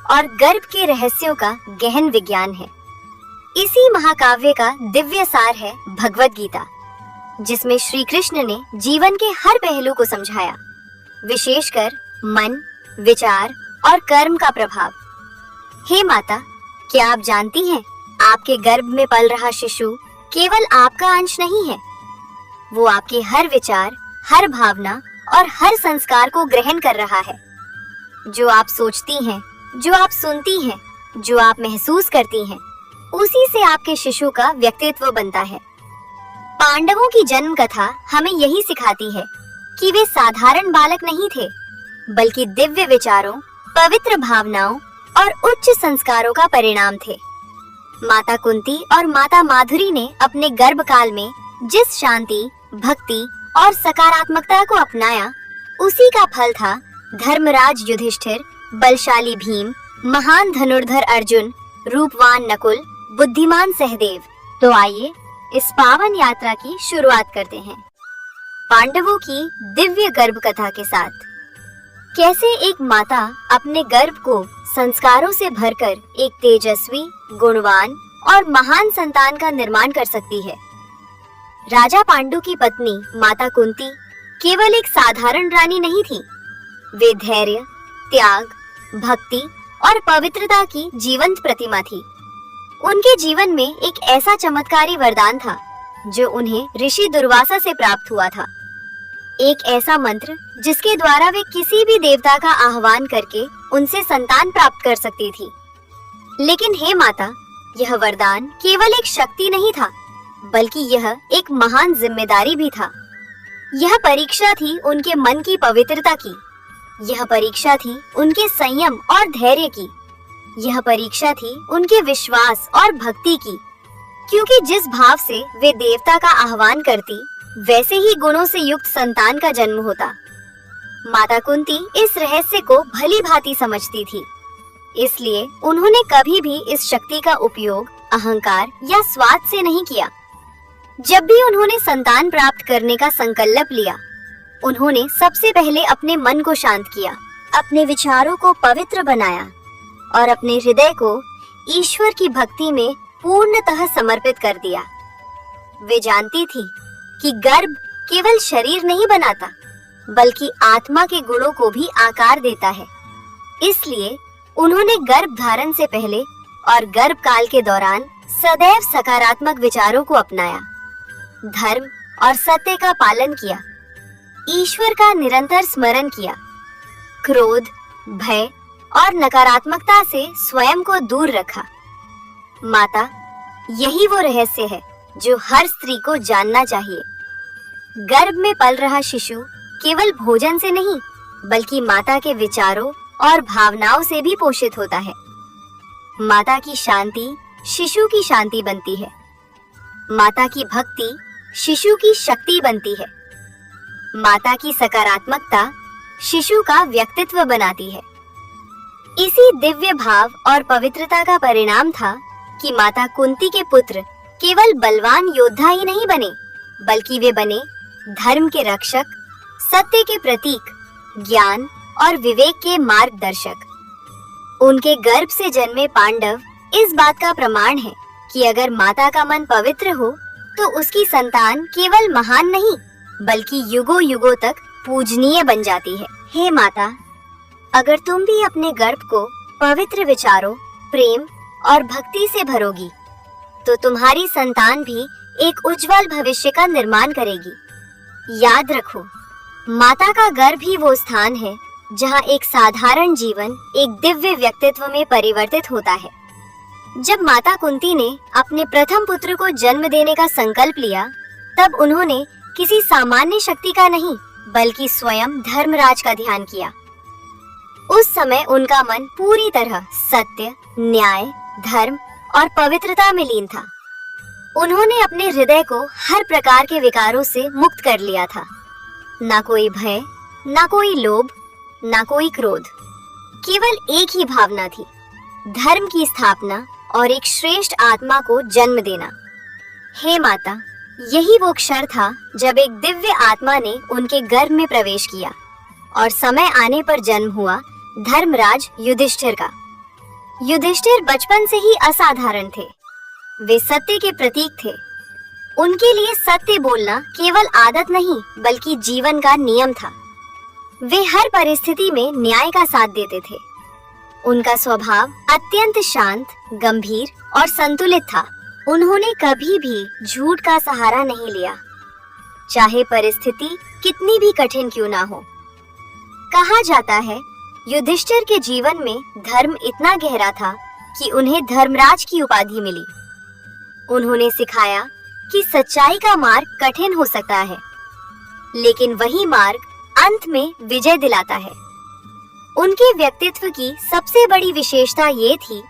और गर्भ के रहस्यों का गहन विज्ञान है। इसी महाकाव्य का दिव्य सार है भगवत गीता, जिसमें श्री कृष्ण ने जीवन के हर पहलू को समझाया, विशेषकर मन, विचार और कर्म का प्रभाव। हे माता, क्या आप जानती हैं, आपके गर्भ में पल रहा शिशु केवल आपका अंश नहीं है। वो आपके हर विचार, हर भावना और हर संस्कार को ग्रहण कर रहा है। जो आप सोचती हैं, जो आप सुनती हैं, जो आप महसूस करती हैं, उसी से आपके शिशु का व्यक्तित्व बनता है। पांडवों की जन्म कथा हमें यही सिखाती है कि वे साधारण बालक नहीं थे, बल्कि दिव्य विचारों, पवित्र भावनाओं और उच्च संस्कारों का परिणाम थे। माता कुंती और माता माधुरी ने अपने गर्भकाल में जिस शांति, भक्ति और सकारात्मकता को अपनाया, उसी का फल था धर्मराज युधिष्ठिर, बलशाली भीम, महान धनुर्धर अर्जुन, रूपवान नकुल, बुद्धिमान सहदेव। तो आइए इस पावन यात्रा की शुरुआत करते हैं पांडवों की दिव्य गर्भ कथा के साथ। कैसे एक माता अपने गर्भ को संस्कारों से भरकर एक तेजस्वी, गुणवान और महान संतान का निर्माण कर सकती है। राजा पांडु की पत्नी माता कुंती केवल एक साधारण रानी नहीं थी। वे धैर्य, त्याग, भक्ति और पवित्रता की जीवंत प्रतिमा थी। उनके जीवन में एक ऐसा चमत्कारी वरदान था जो उन्हें ऋषि दुर्वासा से प्राप्त हुआ था। एक ऐसा मंत्र जिसके द्वारा वे किसी भी देवता का आह्वान करके उनसे संतान प्राप्त कर सकती थी। लेकिन हे माता, यह वरदान केवल एक शक्ति नहीं था, बल्कि यह एक महान जिम्मेदारी भी था। यह परीक्षा थी उनके मन की पवित्रता की। यह परीक्षा थी उनके संयम और धैर्य की। यह परीक्षा थी उनके विश्वास और भक्ति की, क्योंकि जिस भाव से वे देवता का आह्वान करती, वैसे ही गुणों से युक्त संतान का जन्म होता। माता कुंती इस रहस्य को भली भांति समझती थी, इसलिए उन्होंने कभी भी इस शक्ति का उपयोग अहंकार या स्वार्थ से नहीं किया। जब भी उन्होंने संतान प्राप्त करने का संकल्प लिया, उन्होंने सबसे पहले अपने मन को शांत किया, अपने विचारों को पवित्र बनाया और अपने हृदय को ईश्वर की भक्ति में पूर्णतः समर्पित कर दिया। वे जानती थी कि गर्भ केवल शरीर नहीं बनाता, बल्कि आत्मा के गुणों को भी आकार देता है। इसलिए उन्होंने गर्भ धारण से पहले और गर्भ काल के दौरान सदैव सकारात्मक विचारों को अपनाया, धर्म और सत्य का पालन किया, ईश्वर का निरंतर स्मरण किया, क्रोध, भय और नकारात्मकता से स्वयं को दूर रखा। माता, यही वो रहस्य है जो हर स्त्री को जानना चाहिए। गर्भ में पल रहा शिशु केवल भोजन से नहीं, बल्कि माता के विचारों और भावनाओं से भी पोषित होता है। माता की शांति शिशु की शांति बनती है। माता की भक्ति शिशु की शक्ति बनती है। माता की सकारात्मकता शिशु का व्यक्तित्व बनाती है। इसी दिव्य भाव और पवित्रता का परिणाम था कि माता कुंती के पुत्र केवल बलवान योद्धा ही नहीं बने, बल्कि वे बने धर्म के रक्षक, सत्य के प्रतीक, ज्ञान और विवेक के मार्गदर्शक। उनके गर्भ से जन्मे पांडव इस बात का प्रमाण है कि अगर माता का मन पवित्र हो, तो उसकी संतान केवल महान नहीं, बल्कि युगों युगों तक पूजनीय बन जाती है। हे माता, अगर तुम भी अपने गर्भ को पवित्र विचारों, प्रेम और भक्ति से भरोगी, तो तुम्हारी संतान भी एक उज्जवल भविष्य का निर्माण करेगी। याद रखो, माता का गर्भ ही वो स्थान है जहाँ एक साधारण जीवन एक दिव्य व्यक्तित्व में परिवर्तित होता है। जब माता कुंती ने अपने प्रथम पुत्र को जन्म देने का संकल्प लिया, तब उन्होंने किसी सामान्य शक्ति का नहीं, बल्कि स्वयं धर्मराज का ध्यान किया। उस समय उनका मन पूरी तरह सत्य, न्याय, धर्म और पवित्रता में लीन था। उन्होंने अपने हृदय को हर प्रकार के विकारों से मुक्त कर लिया था। ना कोई भय, ना कोई लोभ, ना कोई क्रोध। केवल एक ही भावना थी, धर्म की स्थापना और एक श्रेष्ठ आत्मा को जन्म देना। हे माता, यही वो क्षण था जब एक दिव्य आत्मा ने उनके गर्भ में प्रवेश किया और समय आने पर जन्म हुआ धर्मराज युधिष्ठिर का। युधिष्ठिर बचपन से ही असाधारण थे। वे सत्य के प्रतीक थे। उनके लिए सत्य बोलना केवल आदत नहीं बल्कि जीवन का नियम था। वे हर परिस्थिति में न्याय का साथ देते थे। उनका स्वभाव अत्यंत शांत, गंभीर और संतुलित था। उन्होंने कभी भी झूठ का सहारा नहीं लिया, चाहे परिस्थिति कितनी भी कठिन क्यों ना हो। कहा जाता है, युधिष्ठिर के जीवन में धर्म इतना गहरा था कि उन्हें धर्मराज की उपाधि मिली। उन्होंने सिखाया कि सच्चाई का मार्ग कठिन हो सकता है, लेकिन वही मार्ग अंत में विजय दिलाता है। उनके व्यक्तित्व की सबसे बड़ी विशेषता ये थी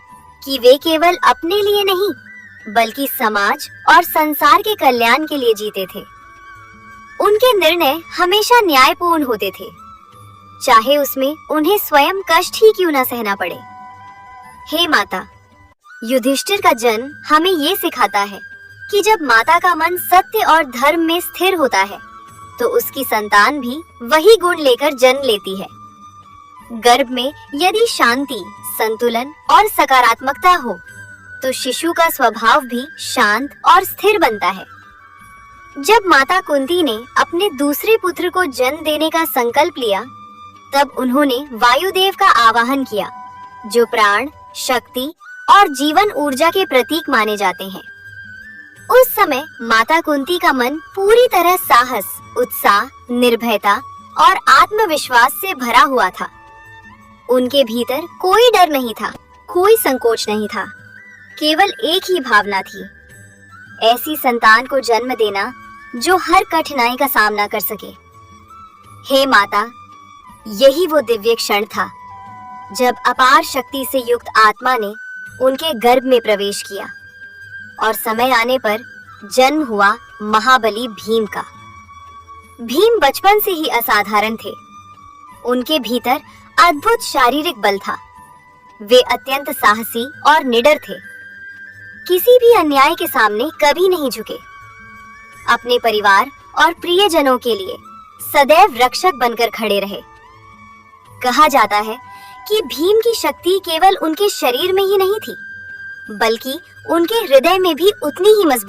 कि वे केवल अपने लिए नहीं बल्कि समाज और संसार के कल्याण के लिए जीते थे। उनके निर्णय हमेशा न्यायपूर्ण होते थे, चाहे उसमें उन्हें स्वयं कष्ट ही क्यों न सहना पड़े। हे माता, युधिष्ठिर का जन्म हमें ये सिखाता है कि जब माता का मन सत्य और धर्म में स्थिर होता है तो उसकी संतान भी वही गुण लेकर जन्म लेती है। गर्भ में यदि शांति, संतुलन और सकारात्मकता हो तो शिशु का स्वभाव भी शांत और स्थिर बनता है। जब माता कुंती ने अपने दूसरे पुत्र को जन्म देने का संकल्प लिया, तब उन्होंने वायुदेव का आवाहन किया, जो प्राण, शक्ति और जीवन ऊर्जा के प्रतीक माने जाते हैं। उस समय माता कुंती का मन पूरी तरह साहस, उत्साह, निर्भयता और आत्मविश्वास से भरा हुआ था। उनके भीतर कोई डर नहीं था, कोई संकोच नहीं था, केवल एक ही भावना थी, ऐसी संतान को जन्म देना जो हर कठिनाई का सामना कर सके। हे माता, यही वो दिव्य क्षण था जब अपार शक्ति से युक्त आत्मा ने उनके गर्भ में प्रवेश किया और समय आने पर जन्म हुआ महाबली भीम का। भीम बचपन से ही असाधारण थे। उनके भीतर अद्भुत शारीरिक बल था। वे अत्यंत साहसी और निडर थे। किसी भी अन्याय के सामने कभी नहीं झुके। अपने परिवार और प्रियजनों के लिए सदैव रक्षक बनकर खड़े रहे। कहा जाता है कि भीम की शक्ति केवल उनके शरीर में ही नहीं थी, बल्कि उनके हृदय में भी उतनी ही मजबूत